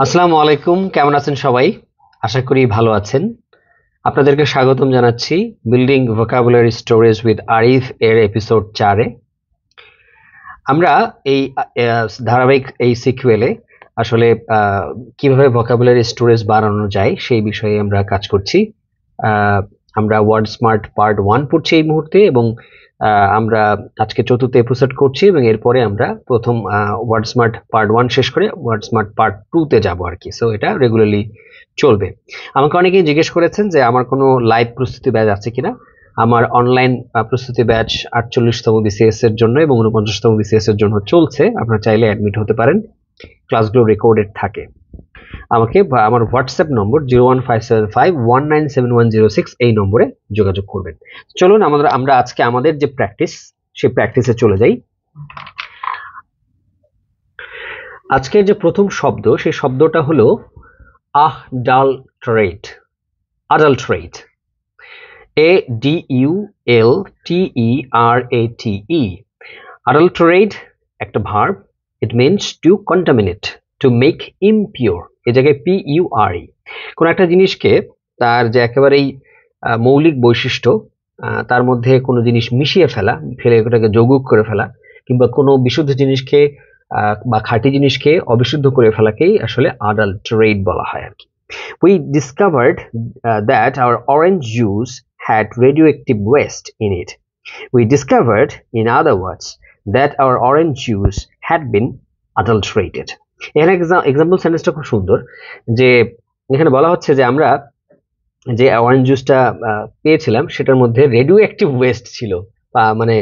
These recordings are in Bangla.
আসসালামু আলাইকুম, কেমন আছেন সবাই? আশা করি ভালো আছেন। আপনাদেরকে স্বাগতম জানাচ্ছি building vocabulary storage with Arif এর এপিসোড 4-এ। আমরা এই ধারাবাহিক এই সিকুয়েলে আসলে কিভাবে ভোকাবুলারি স্টোরেজ বাড়ানো যায় সেই বিষয়ে আমরা কাজ করছি। আমরা ওয়ার্ড স্মার্ট পার্ট 1 পড়ছি এই মুহূর্তে, এবং আমরা আজকে চতুর্থ এপিসোড করছি, এবং এরপরে আমরা প্রথম ওয়ার্ড স্মার্ট পার্ট 1 শেষ করে ওয়ার্ড স্মার্ট পার্ট 2 তে যাব আর কি। সো এটা রেগুলারলি চলবে। আমাকে অনেকেই জিজ্ঞেস করেছেন যে আমার কোনো লাইভ প্রস্তুতি ব্যাচ আছে কিনা। আমার অনলাইন প্রস্তুতি ব্যাচ 48তম বিসিএস এর জন্য এবং 49তম বিসিএস এর জন্য চলছে। আপনারা চাইলে অ্যাডমিট হতে পারেন, ক্লাসগুলো রেকর্ডেড থাকে। আমাকে আমার হোয়াটসঅ্যাপ নম্বর 01575197106 এই নম্বরে যোগাযোগ করবেন। চলুন আমরা আজকে আমাদের যে প্র্যাকটিস সেই প্র্যাকটিসে চলে যাই। আজকের যে প্রথম শব্দ সেই শব্দটা হলো আডাল্টারেট। আডাল্টারেট, ADULTERATE। আডাল্টারেট একটা verb. It means to contaminate, to make impure. এই জায়গায় PURE। কোন একটা জিনিসকে তার যে একেবারেই মৌলিক বৈশিষ্ট্য তার মধ্যে কোনো জিনিস মিশিয়ে ফেলে ওটাকে যৌগিক করে ফেলা, কিংবা কোনো বিশুদ্ধ জিনিসকে বা খাঁটি জিনিসকে অবিশুদ্ধ করে ফেলাকেই আসলে আডাল্টারেট বলা হয় আর কি। We discovered that our orange juice had radioactive waste in it. We discovered, in other words, that our orange juice had been adulterated. এখানে এক্সাম্পল সেন্টেন্সটা খুব সুন্দর, যে এখানে বলা হচ্ছে যে আমরা যে অরেঞ্জ জুসটা পেয়েছিলাম সেটার মধ্যে রেডিও অ্যাক্টিভ ওয়েস্ট ছিল, মানে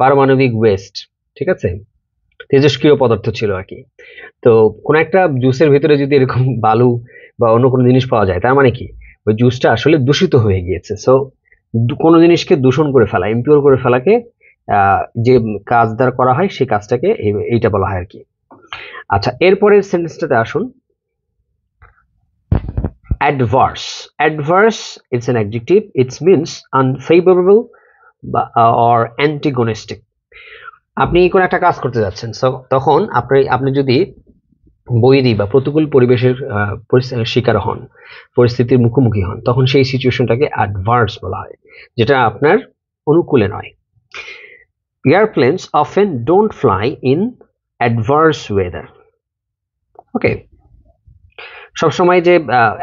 পারমাণবিক ওয়েস্ট, ঠিক আছে, তেজস্ক্রিয় পদার্থ ছিল আর কি। তো কোন একটা জুসের ভিতরে যদি এরকম বালু বা অন্য কোনো জিনিস পাওয়া যায়, তার মানে কি ওই জুসটা আসলে দূষিত হয়ে গিয়েছে। সো কোনো জিনিসকে দূষণ করে ফেলা, ইমপিওর করে ফেলাকে যে কাজ দ্বারা করা হয় সেই কাজটাকে এইটা বলা হয় আর কি। আচ্ছা, এরপরের সেন্টেন্সটাতে আসুন। Adverse. Adverse is an adjective. It means unfavorable or antagonistic. আপনি কোন একটা কাজ করতে যাচ্ছেন, তখন আপনি যদি বৈরী বা প্রতিকূল পরিবেশের শিকার হন, পরিস্থিতির মুখোমুখি হন, তখন সেই সিচুয়েশনটাকে অ্যাডভার্স বলা হয়, যেটা আপনার অনুকূলে নয়। Airplanes often don't fly in adverse weather. Okay, সবসময় যে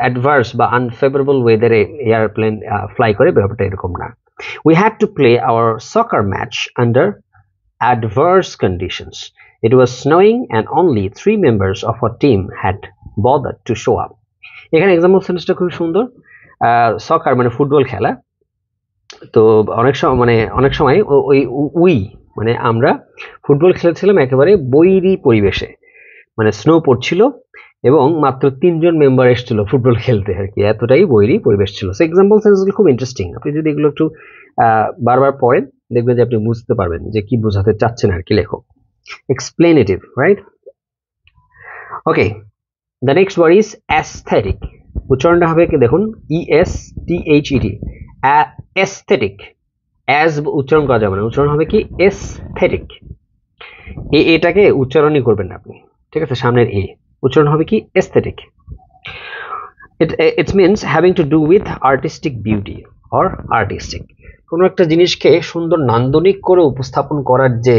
অ্যাডভার্স বা আনফেভারেবল ওয়েদারে এয়ারপ্লেন ফ্লাই করে, ব্যাপারটা এরকম না। We had to play our soccer match under adverse conditions. It was snowing and only 3 members of our team had bothered to show up. এখানে এক্সাম্পল সেন্টেন্সটা খুব সুন্দর। সকার মানে ফুটবল খেলা। তো অনেক সময় ওই মানে আমরা ফুটবল খেলছিলাম একেবারে বৈরী পরিবেশে, মানে স্নো পড়ছিল এবং মাত্র 3 জন মেম্বার এসেছিল ফুটবল খেলতে আর কি, এতটাই বৈরী পরিবেশ ছিল। সো এক্সাম্পল সেন্টেন্সগুলো খুব ইন্টারেস্টিং। আপনি যদি এগুলো একটু বারবার পড়েন, দেখবেন যে আপনি বুঝতে পারবেন যে কি বোঝাতে চাচ্ছেন আর কি লেখক। Expletive, right? Okay, the next word is aesthetic. উচ্চারণটা হবে কি দেখুন, ESTHET, অ্যাস্থেটিক। অ্যাজ উচ্চারণ করা যাবে না, উচ্চারণ হবে কি এস্থেটিক। এটাকে উচ্চারণই করবেন না আপনি, ঠিক আছে, সামনের উচ্চারণ হবে কি aesthetic. It means having to do with artistic beauty or artistic. কোনো একটা জিনিসকে সুন্দর নান্দনিক করে উপস্থাপন করার যে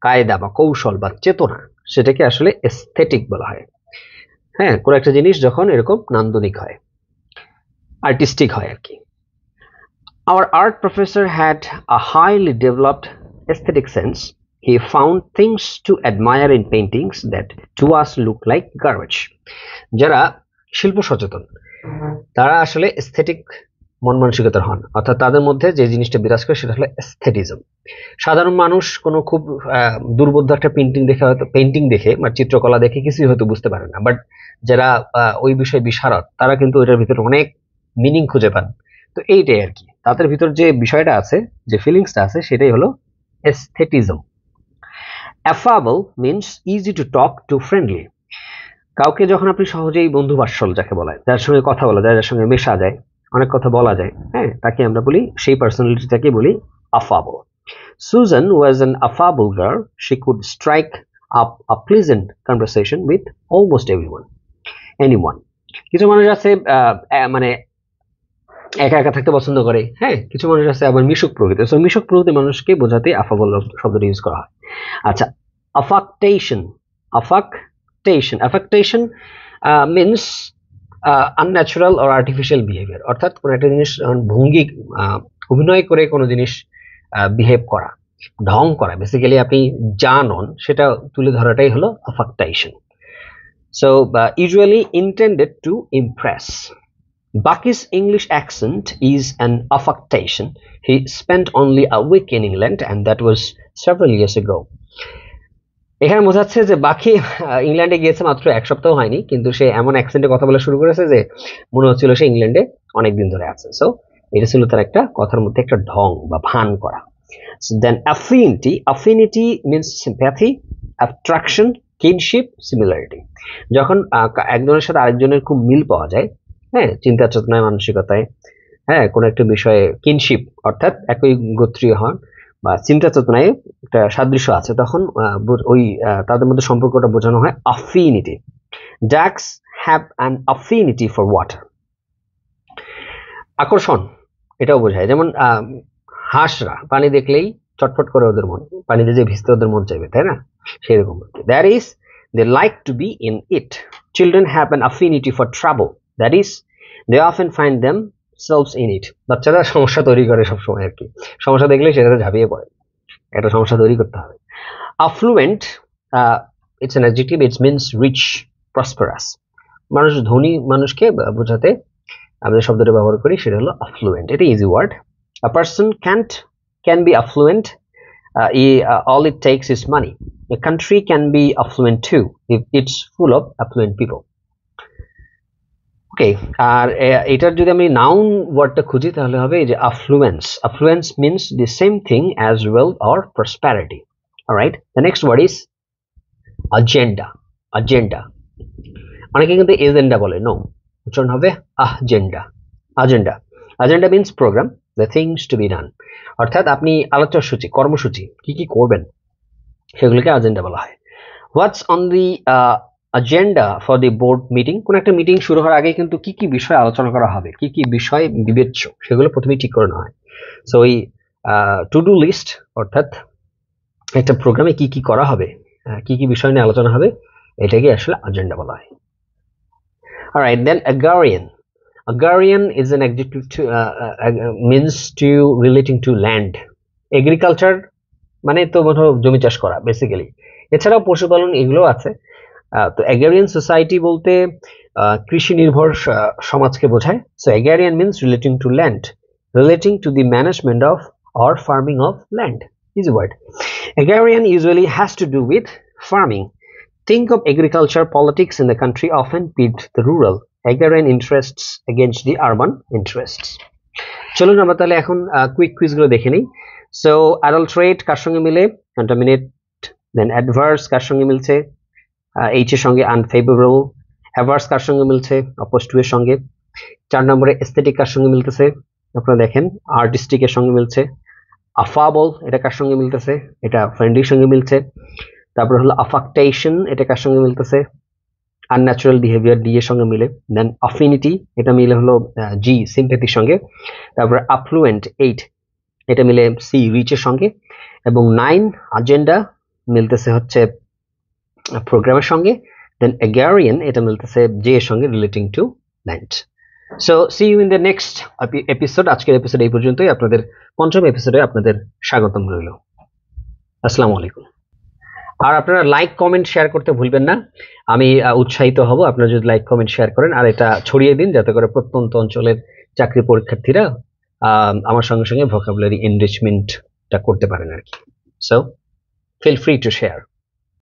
কায়দা বা কৌশল বা চেতনা, সেটাকে আসলে এস্থেটিক বলা হয়। হ্যাঁ, কোনো একটা জিনিস যখন এরকম নান্দনিক হয়, আর্টিস্টিক হয় আর কি। Our art professor had a highly developed aesthetic sense. He found things to admire in paintings that to us look like garbage. যারা শিল্প সচেতন তারা আসলে এস্থেটিক মন মানসিকতার হন, অর্থাৎ তাদের মধ্যে যে জিনিসটা বিরাজ করে সেটা হলো এস্থেটিজম। সাধারণ মানুষ কোনো খুব দুর্বোধ্য একটা পেন্টিং দেখে বা চিত্রকলা দেখে কিছুই হয়তো বুঝতে পারে না, বাট যারা ওই বিষয়ে বিশারদ তারা কিন্তু ওইটার ভিতরে অনেক মিনিং খুঁজে পান। তো এইটাই আর কি, তাদের ভিতর যে বিষয়টা আছে, যে ফিলিংসটা আছে, সেটাই হলো aestheticism. Affable means easy to talk to, friendly. কাউকে যখন আপনি সহজেই বন্ধু বাৎসল যাকে বলা যায়, যার সঙ্গে কথা বলা যায়, যার সঙ্গে মেশা যায়, অনেক কথা বলা যায়, হ্যাঁ, তাকে আমরা বলি, সেই পার্সোনালিটিটাকে বলি affable. Susan was an affable girl. She could strike up a pleasant conversation with almost everyone. Anyone. কিছু মানুষ আছে মানে একা একা থাকতে পছন্দ করে, হ্যাঁ, কিছু মানুষ আছে আবার মিশুক প্রকৃতির। সো মিশুক প্রকৃতির মানুষকে বোঝাতে আফাবল শব্দটি ইউজ করা হয়। আচ্ছা, affectation, affectation means unnatural or artificial behavior, অর্থাৎ কোন একটা জিনিস ভঙ্গি অভিনয় করে কোনো জিনিস বিহেভ করা, ঢং করা, বেসিক্যালি আপনি যা নন সেটা তুলে ধরাটাই হলো affectation. So usually intended to impress. Bucky's English accent is an affectation. He spent only a week in England and that was several years ago. এখানে বোঝাচ্ছে যে বাকি ইংল্যান্ডে গিয়েছে মাত্র এক সপ্তাহ হয়নি, কিন্তু সে এমন অ্যাকসেন্টে কথা বলা শুরু করেছে যে মনে হচ্ছিল সে ইংল্যান্ডে অনেকদিন ধরে আছে। সো এটা ছিল তার একটা কথার মধ্যে একটা ঢং বা ভান করা। দেন affinity means sympathy, attraction, kinship, similarity. যখন একজনের সাথে আরেকজনের খুব মিল পাওয়া যায়, হ্যাঁ, চিন্তা চেতনায়, মানসিকতায়, হ্যাঁ, কোন একটা বিষয়ে কিনশিপ অর্থাৎ একই গোত্রীয় হন বা চিন্তা চেতনায় একটা সাদৃশ্য আছে, তখন ওই তাদের মধ্যে সম্পর্কটা বোঝানো হয় affinity. Ducks have an affinity for water. আকর্ষণ এটাও বোঝায়, যেমন হাঁসরা পানি দেখলেই চটপট করে ওদের মন, পানিতে যে ভিজতে ওদের মন চাইবে, তাই না, সেরকম। That is, they like to be in it. Children have an affinity for trouble. That is, they often find themselves in it. বাচ্চারা সমস্যা তৈরি করে সবসময় আর কি, সমস্যা দেখলে সেটাতে ঝাঁপিয়ে পড়ে, একটা সমস্যা তৈরি করতে হবে। Affluent, it's an adjective, it means rich, prosperous. মানুষ ধনী মানুষকে বোঝাতে আমরা শব্দটা ব্যবহার করি, সেটা হলো affluent. এটা easy word. A person can be affluent, all it takes is money. A country can be affluent too if it's full of affluent people. ওকে, আর এটার যদি আমি নাউন ওয়ার্ডটা খুঁজি তাহলে হবে এই যে affluence means the same thing as wealth or prosperity. Alright, the next word is agenda. অনেকে কিন্তু এজেন্ডা বলে, নো, উচ্চারণ হবে agenda means program, the things to be done. অর্থাৎ আপনি আলোচনাসূচি, কর্মসূচি কি কি করবেন সেগুলোকে এজেন্ডা বলা হয়। What's on the agenda for the board meeting? কোন একটা মিটিং শুরু হওয়ার আগে কিন্তু কি কি বিষয় আলোচনা করা হবে, কি কি বিষয় বিবেচ্য, সেগুলো প্রথমেই ঠিক করে নেওয়া হয়। সো এই টু ডু লিস্ট অর্থাৎ একটা প্রোগ্রামে কি কি করা হবে, কি কি বিষয় নিয়ে আলোচনা হবে, এটাকে আসলে এজেন্ডা বলা হয়। Alright, then agrarian is an adjective to means to relating to land. Agriculture মানে তো জমি চাষ করা বেসিক্যালি, এছাড়াও পশুপালন এগুলো আছে। তো agrarian society বলতে কৃষি নির্ভর সমাজকে বোঝায়। So agrarian means relating to land, relating to the management of or farming of land. Easy word. Agrarian usually has to do with farming. Think of agriculture politics in the country often pit the rural agrarian interests against the urban interests. চলুন আমরা তাহলে এখন কুইক কুইজ গুলো দেখে নিই। সো adulterate কার সঙ্গে মিলে, contaminate, then adverse কার সঙ্গে মিলছে, এইচ এর সঙ্গে unfavorable, averse কার সঙ্গে মিলছে, opposed to এর সঙ্গে। 4 নম্বরে aesthetic কার সঙ্গে মিলতেছে, আপনারা দেখেন artistic এর সঙ্গে মিলছে। affable এটা কার সঙ্গে মিলতেছে, এটা friendly সঙ্গে মিলছে। তারপর হলো affectation, এটা কার সঙ্গে মিলতেছে, unnatural behavior ডি এর সঙ্গে মিলে। দেন affinity এটা মিলে হলো জি sympathy সঙ্গে। তারপর affluent 8 এটা মিলে সি রিচ এর সঙ্গে, এবং 9 agenda মিলতেছে হচ্ছে প্রোগ্রামের সঙ্গে। দেন agrarian এটা মিলতেছে জে এর সঙ্গে relating to land. So see you in the next episode. আজকের এপিসোড এই পর্যন্তই। আপনাদের পঞ্চম এপিসোডে আপনাদের স্বাগতম রইল। আসসালামু আলাইকুম। আর আপনারা লাইক কমেন্ট শেয়ার করতে ভুলবেন না, আমি উৎসাহিত হব আপনারা যদি লাইক কমেন্ট শেয়ার করেন, আর এটা ছড়িয়ে দিন যাতে করে প্রত্যন্ত অঞ্চলের চাকরি পরীক্ষার্থীরা আমার সঙ্গে সঙ্গে ভোকাবুলারি এনরিচমেন্টটা করতে পারেন আর কি। So feel free to share.